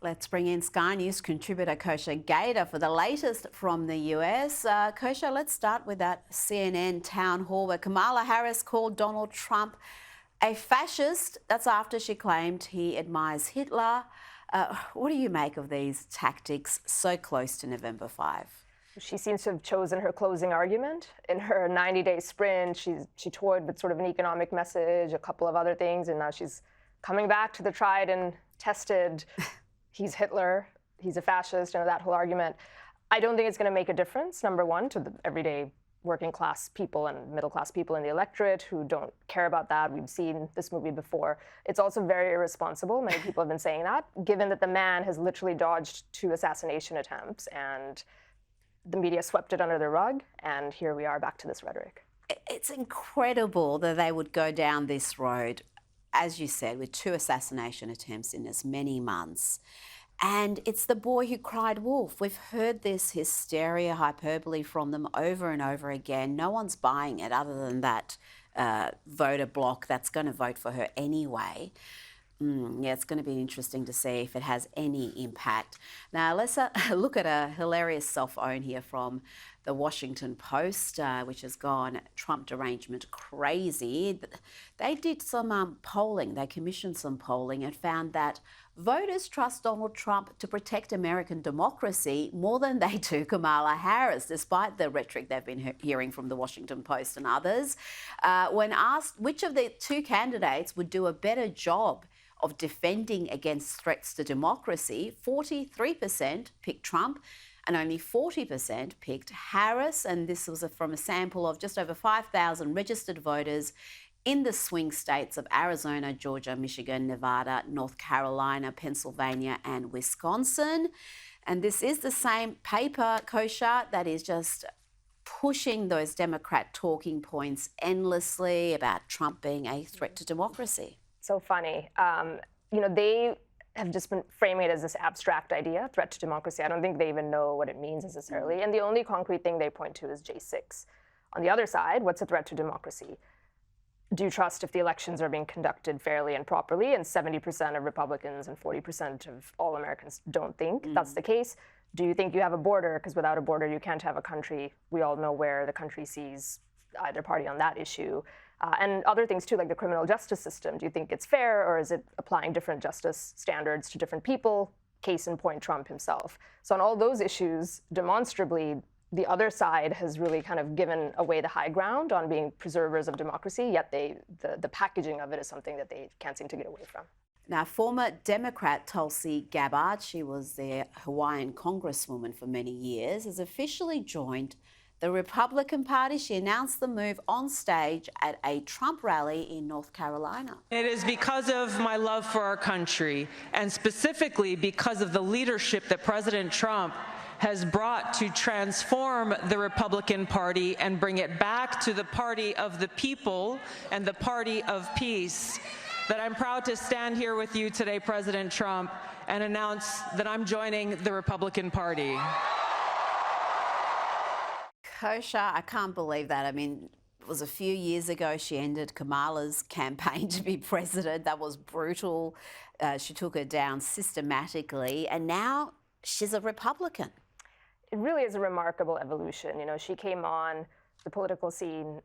Let's bring in Sky News contributor Kosha Gator for the latest from the US. Kosha, let's start with that CNN town hall where Kamala Harris called Donald Trump a fascist. That's after she claimed he admires Hitler. What do you make of these tactics so close to November 5? She seems to have chosen her closing argument. In her 90-day sprint, she toyed with sort of an economic message, a couple of other things, and now she's coming back to the tried and tested, he's Hitler, he's a fascist, that whole argument. I don't think it's going to make a difference, number one, to the everyday working class people and middle class people in the electorate who don't care about that. We've seen this movie before. It's also very irresponsible. Many people have been saying that, given that the man has literally dodged 2 assassination attempts and the media swept it under the rug, and here we are back to this rhetoric. It's incredible that they would go down this road, as you said, with 2 assassination attempts in as many months. And it's the boy who cried wolf. We've heard this hysteria, hyperbole from them over and over again. No one's buying it other than that voter bloc that's going to vote for her anyway. Yeah, it's going to be interesting to see if it has any impact. Now, let's look at a hilarious self-own here from the Washington Post, which has gone Trump derangement crazy. They did some polling. They commissioned some polling and found that voters trust Donald Trump to protect American democracy more than they do Kamala Harris, despite the rhetoric they've been hearing from the Washington Post and others. When asked which of the 2 candidates would do a better job of defending against threats to democracy, 43% picked Trump and only 40% picked Harris. And this was from a sample of just over 5,000 registered voters in the swing states of Arizona, Georgia, Michigan, Nevada, North Carolina, Pennsylvania and Wisconsin. And this is the same paper, Kosha, that is just pushing those Democrat talking points endlessly about Trump being a threat to democracy. So funny. They have just been framing it as this abstract idea, threat to democracy. I don't think they even know what it means necessarily. And the only concrete thing they point to is J6. On the other side, what's a threat to democracy? Do you trust if the elections are being conducted fairly and properly? And 70% of Republicans and 40% of all Americans don't think that's the case. Do you think you have a border? Because without a border, you can't have a country. We all know where the country sees either party on that issue. And other things too, like the criminal justice system. Do you think it's fair, or is it applying different justice standards to different people? Case in point, Trump himself. So on all those issues, demonstrably, the other side has really kind of given away the high ground on being preservers of democracy, yet the packaging of it is something that they can't seem to get away from. Now, former Democrat Tulsi Gaba, she was the Hawaiian congresswoman for many years, has officially joined the Republican Party. She announced the move on stage at a Trump rally in North Carolina. It is because of my love for our country, and specifically because of the leadership that President Trump has brought to transform the Republican Party and bring it back to the party of the people and the party of peace, that I'm proud to stand here with you today, President Trump, and announce that I'm joining the Republican Party. Kosha, I can't believe that. I mean, it was a few years ago she ended Kamala's campaign to be president. That was brutal. She took her down systematically, and now she's a Republican. It really is a remarkable evolution. She came on the political scene.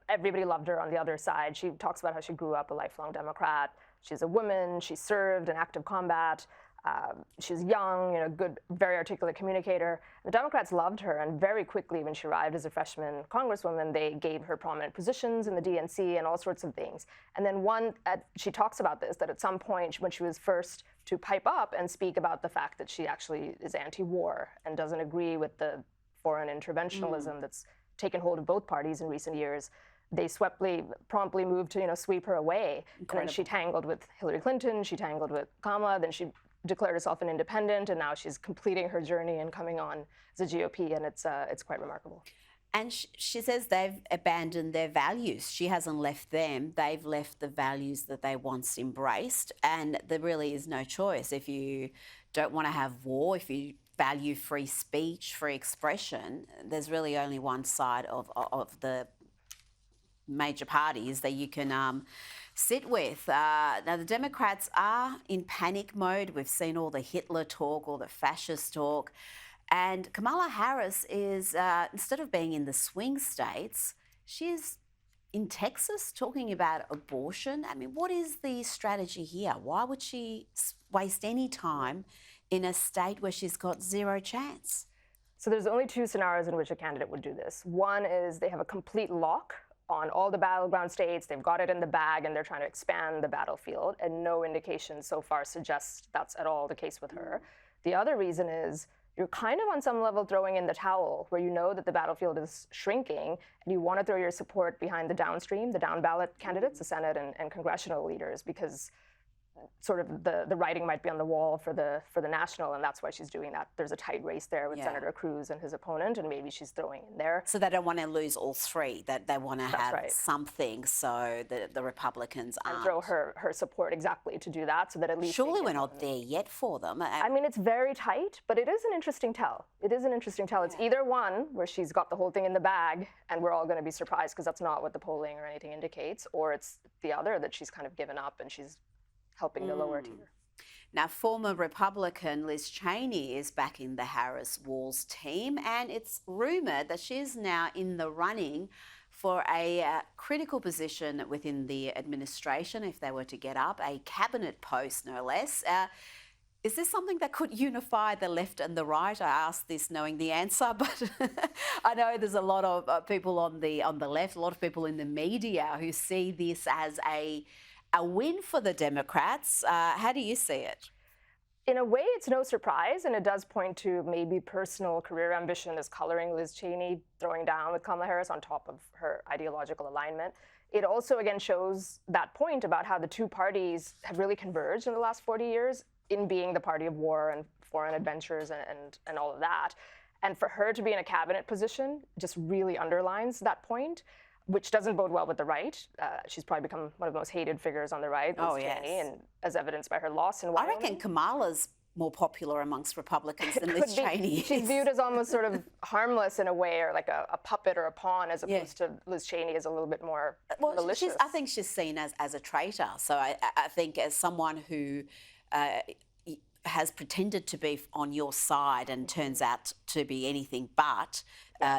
Everybody loved her on the other side. She talks about how she grew up a lifelong Democrat. She's a woman. She served in active combat. She's young, good, very articulate communicator. The Democrats loved her, and very quickly when she arrived as a freshman congresswoman, they gave her prominent positions in the DNC and all sorts of things. And then she talks about this, that at some point when she was first to pipe up and speak about the fact that she actually is anti-war and doesn't agree with the foreign interventionism that's taken hold of both parties in recent years, they promptly moved to sweep her away. Incredible. And then she tangled with Hillary Clinton, she tangled with Kamala, then she declared herself an independent, and now she's completing her journey and coming on as a GOP, and it's quite remarkable. And she says they've abandoned their values. She hasn't left them. They've left the values that they once embraced, and there really is no choice. If you don't want to have war, if you value free speech, free expression, there's really only one side of the major parties that you can sit with. Now, the Democrats are in panic mode. We've seen all the Hitler talk, all the fascist talk. And Kamala Harris is, instead of being in the swing states, she's in Texas talking about abortion. I mean, what is the strategy here? Why would she waste any time in a state where she's got zero chance? So there's only two scenarios in which a candidate would do this. One is they have a complete lock on all the battleground states, they've got it in the bag, and they're trying to expand the battlefield, and no indication so far suggests that's at all the case with her. The other reason is you're kind of on some level throwing in the towel, where you know that the battlefield is shrinking, and you want to throw your support behind the downstream, the down ballot candidates, the Senate and congressional leaders, because sort of the writing might be on the wall for the national, and that's why she's doing that. There's a tight race there with Senator Cruz and his opponent, and maybe she's throwing in there. So they don't want to lose all three, that they want to have something so that the Republicans aren't. And throw her support exactly to do that, so that at least... Surely we're not there yet for them. I mean, it's very tight, but it is an interesting tell. It is an interesting tell. It's either one, where she's got the whole thing in the bag, and we're all going to be surprised because that's not what the polling or anything indicates, or it's the other, that she's kind of given up and she's helping the lower tier. Now, former Republican Liz Cheney is back in the Harris-Walz team, and it's rumoured that she is now in the running for a critical position within the administration, if they were to get up, a cabinet post, no less. Is this something that could unify the left and the right? I asked this knowing the answer, but I know there's a lot of people on the left, a lot of people in the media who see this as a win for the Democrats. How do you see it? In a way, it's no surprise, and it does point to maybe personal career ambition is coloring Liz Cheney throwing down with Kamala Harris on top of her ideological alignment. It also, again, shows that point about how the two parties have really converged in the last 40 years in being the party of war and foreign adventures and all of that. And for her to be in a cabinet position just really underlines that point, which doesn't bode well with the right. She's probably become one of the most hated figures on the right, Liz Cheney, and as evidenced by her loss in Wyoming. I reckon Kamala's more popular amongst Republicans than Liz Cheney. She's viewed as almost sort of harmless in a way, or like a puppet or a pawn, as opposed to Liz Cheney is a little bit more malicious. I think she's seen as a traitor. So I think as someone who has pretended to be on your side and turns out to be anything but,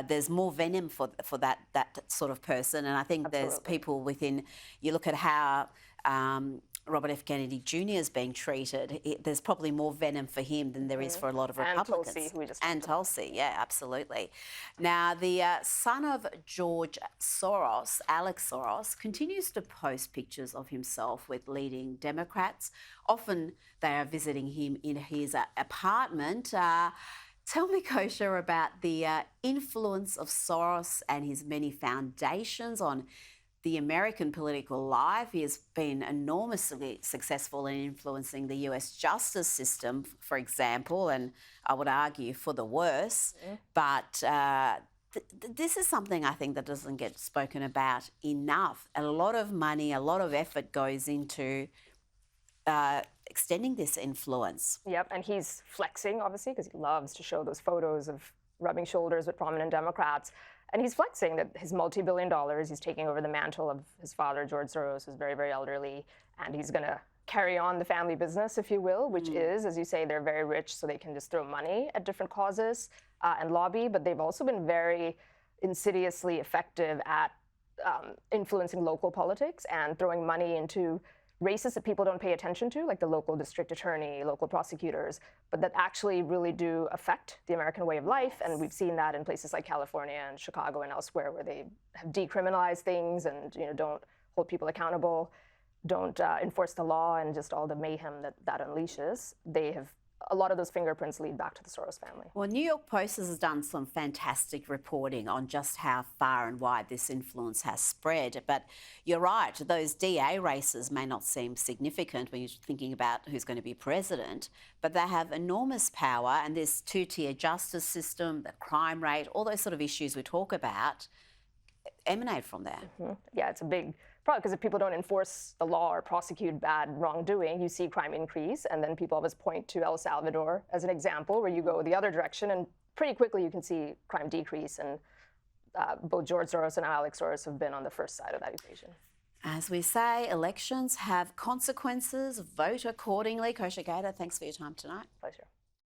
there's more venom for that sort of person. And I think there's people within, you look at how Robert F. Kennedy Jr. is being treated, there's probably more venom for him than there is for a lot of Republicans. And Tulsi, who we just And Tulsi, yeah, absolutely. Now, the son of George Soros, Alex Soros, continues to post pictures of himself with leading Democrats. Often they are visiting him in his apartment. Tell me, Kosha, about the influence of Soros and his many foundations on the American political life. He has been enormously successful in influencing the US justice system, for example, and I would argue for the worse. But this is something I think that doesn't get spoken about enough. A lot of money, a lot of effort goes into extending this influence. Yep, and he's flexing, obviously, because he loves to show those photos of rubbing shoulders with prominent Democrats. And he's flexing that his multi-billion dollars, he's taking over the mantle of his father, George Soros, who's very, very elderly, and he's going to carry on the family business, if you will, which is, as you say, they're very rich, so they can just throw money at different causes and lobby, but they've also been very insidiously effective at influencing local politics and throwing money into races that people don't pay attention to, like the local district attorney, local prosecutors, but that actually really do affect the American way of life. And we've seen that in places like California and Chicago and elsewhere, where they have decriminalized things and don't hold people accountable, don't enforce the law, and just all the mayhem that unleashes. They have a lot of those fingerprints lead back to the Soros family. Well, New York Post has done some fantastic reporting on just how far and wide this influence has spread. But you're right, those DA races may not seem significant when you're thinking about who's going to be president, but they have enormous power, and this two-tier justice system, the crime rate, all those sort of issues we talk about emanate from there. Yeah, it's a big problem, because if people don't enforce the law or prosecute bad wrongdoing, you see crime increase, and then people always point to El Salvador as an example, where you go the other direction, and pretty quickly you can see crime decrease, and both George Soros and Alex Soros have been on the first side of that equation. As we say, elections have consequences. Vote accordingly. Kosha Gator, thanks for your time tonight. Pleasure.